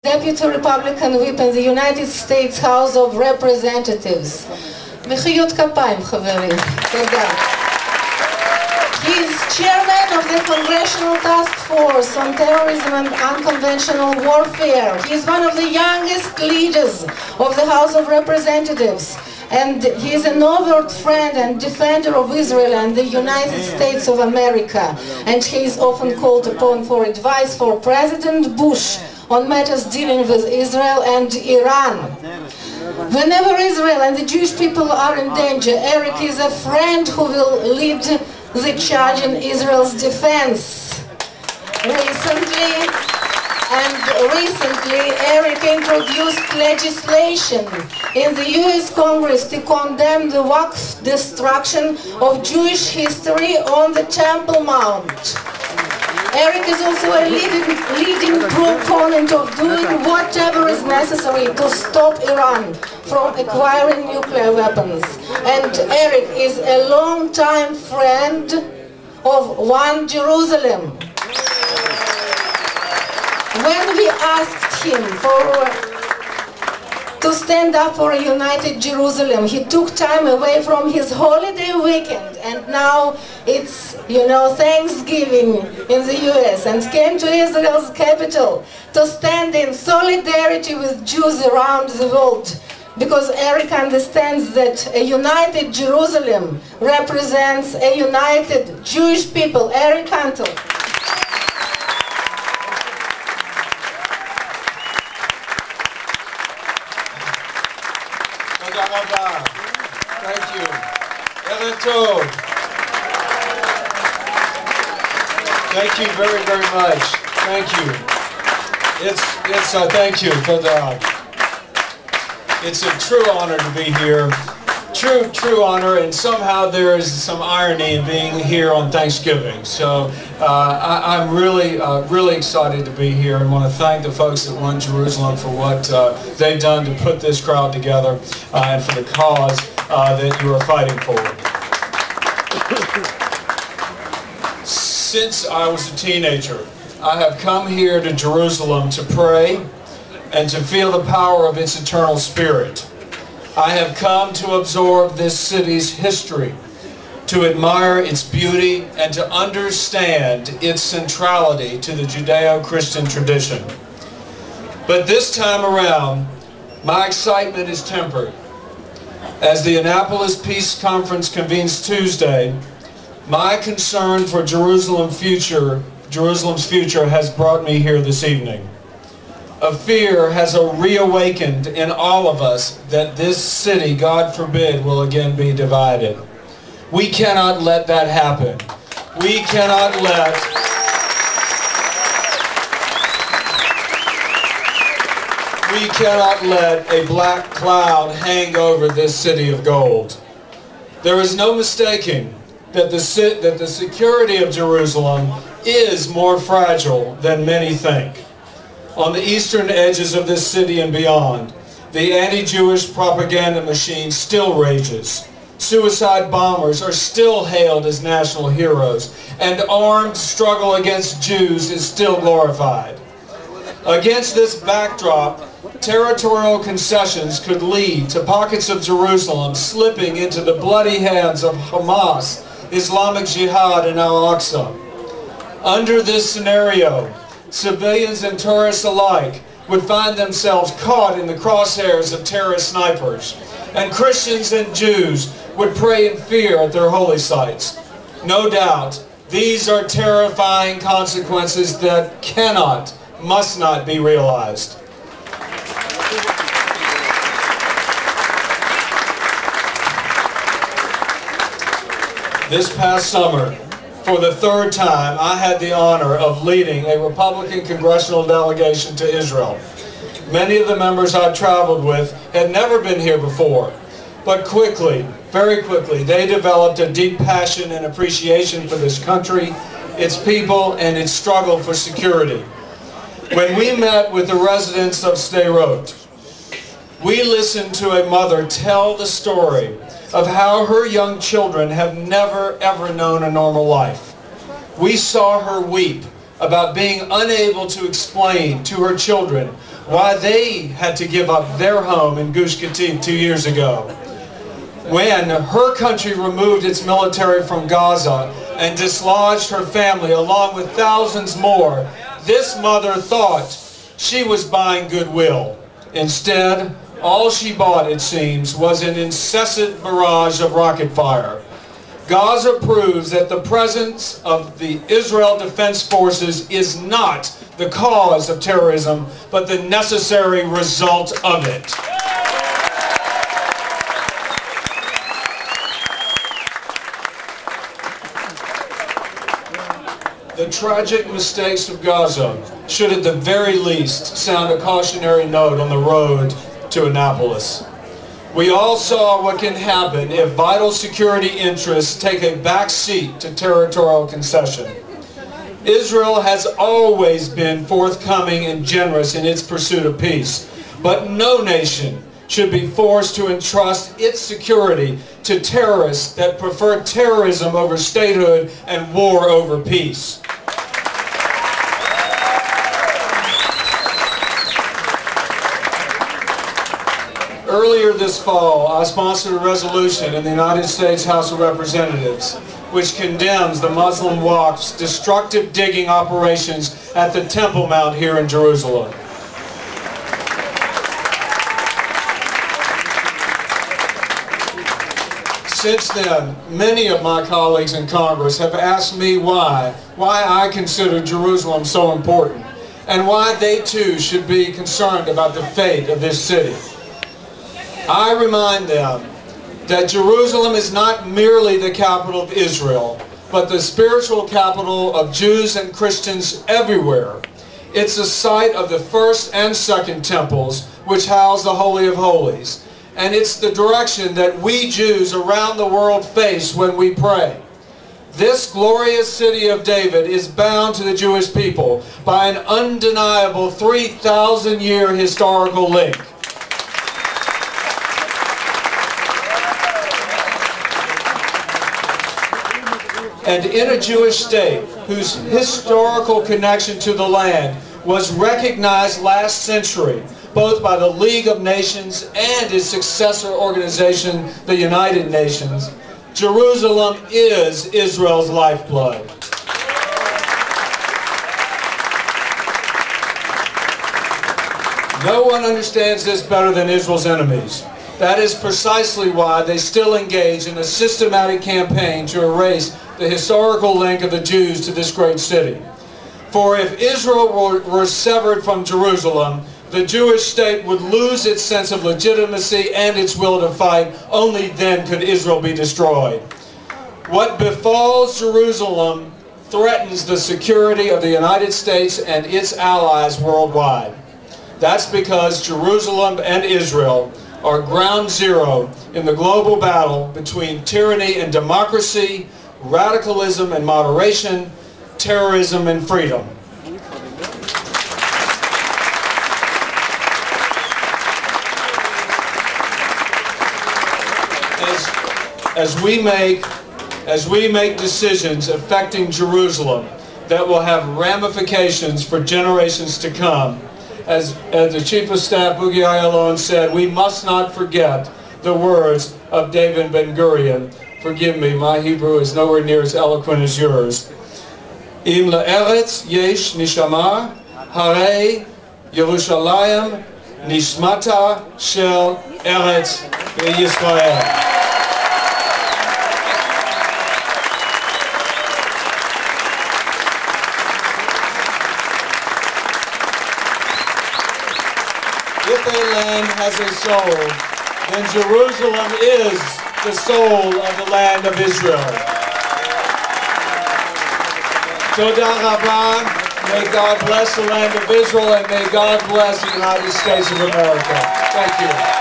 Deputy Republican Whip in the United States House of Representatives. מחיאות כפיים, חברים. תודה. He is chairman of the Congressional Task Force on Terrorism and Unconventional Warfare. He is one of the youngest leaders of the House of Representatives. And he is an overt friend and defender of Israel and the United States of America. And he is often called upon for advice for President Bush on matters dealing with Israel and Iran. Whenever Israel and the Jewish people are in danger, Eric is a friend who will lead the charge in Israel's defense. Recently, Eric introduced legislation in the US Congress to condemn the Waqf destruction of Jewish history on the Temple Mount. Eric is also a leading proponent of doing whatever is necessary to stop Iran from acquiring nuclear weapons. And Eric is a long-time friend of One Jerusalem. When we asked him to stand up for a united Jerusalem, he took time away from his holiday weekend, and now it's, Thanksgiving in the US, and came to Israel's capital to stand in solidarity with Jews around the world, because Eric understands that a united Jerusalem represents a united Jewish people. Eric Cantor. Thank you. Erev Tov. Thank you very, very much. Thank you. Thank you for it's a true honor to be here. True honor, and somehow there is some irony in being here on Thanksgiving. So I'm really excited to be here, and want to thank the folks at One Jerusalem for what they've done to put this crowd together and for the cause that you are fighting for. Since I was a teenager, I have come here to Jerusalem to pray and to feel the power of its eternal spirit. I have come to absorb this city's history, to admire its beauty, and to understand its centrality to the Judeo-Christian tradition. But this time around, my excitement is tempered. As the Annapolis Peace Conference convenes Tuesday, my concern for Jerusalem's future has brought me here this evening. A fear has reawakened in all of us that this city, God forbid, will again be divided. We cannot let that happen. We cannot let a black cloud hang over this city of gold. There is no mistaking that the security of Jerusalem is more fragile than many think. On the eastern edges of this city and beyond, the anti-Jewish propaganda machine still rages. Suicide bombers are still hailed as national heroes, and armed struggle against Jews is still glorified. Against this backdrop, territorial concessions could lead to pockets of Jerusalem slipping into the bloody hands of Hamas, Islamic Jihad, and Al-Aqsa. Under this scenario, civilians and tourists alike would find themselves caught in the crosshairs of terrorist snipers, and Christians and Jews would pray in fear at their holy sites. No doubt, these are terrifying consequences that must not be realized. This past summer, for the third time, I had the honor of leading a Republican congressional delegation to Israel. Many of the members I traveled with had never been here before, but very quickly, they developed a deep passion and appreciation for this country, its people, and its struggle for security. When we met with the residents of Sderot, we listened to a mother tell the story of how her young children have never ever known a normal life. We saw her weep about being unable to explain to her children why they had to give up their home in Gush Katif 2 years ago. When her country removed its military from Gaza and dislodged her family along with thousands more, this mother thought she was buying goodwill. Instead, all she bought, it seems, was an incessant barrage of rocket fire. Gaza proves that the presence of the Israel Defense Forces is not the cause of terrorism, but the necessary result of it. The tragic mistakes of Gaza should at the very least sound a cautionary note on the road to Annapolis. We all saw what can happen if vital security interests take a back seat to territorial concession. Israel has always been forthcoming and generous in its pursuit of peace, but no nation should be forced to entrust its security to terrorists that prefer terrorism over statehood and war over peace. Earlier this fall, I sponsored a resolution in the United States House of Representatives which condemns the Muslim Waqf's destructive digging operations at the Temple Mount here in Jerusalem. Since then, many of my colleagues in Congress have asked me why I consider Jerusalem so important, and why they too should be concerned about the fate of this city. I remind them that Jerusalem is not merely the capital of Israel, but the spiritual capital of Jews and Christians everywhere. It's the site of the first and second temples, which house the Holy of Holies. And it's the direction that we Jews around the world face when we pray. This glorious city of David is bound to the Jewish people by an undeniable 3,000-year historical link. And in a Jewish state whose historical connection to the land was recognized last century, both by the League of Nations and its successor organization, the United Nations, Jerusalem is Israel's lifeblood. No one understands this better than Israel's enemies. That is precisely why they still engage in a systematic campaign to erase the historical link of the Jews to this great city. For if Israel were severed from Jerusalem, the Jewish state would lose its sense of legitimacy and its will to fight. Only then could Israel be destroyed. What befalls Jerusalem threatens the security of the United States and its allies worldwide. That's because Jerusalem and Israel are ground zero in the global battle between tyranny and democracy, radicalism and moderation, terrorism and freedom. As we make decisions affecting Jerusalem that will have ramifications for generations to come, as the Chief of Staff, Bughi Ayalon, said, we must not forget the words of David Ben-Gurion. Forgive me, my Hebrew is nowhere near as eloquent as yours. Im la'eretz yesh nishama, harei Yerushalayim nishmata shel eretz Yisrael. If a land has a soul, then Jerusalem is the soul of the land of Israel. Todah Rabah. May God bless the land of Israel, and may God bless the United States of America. Thank you.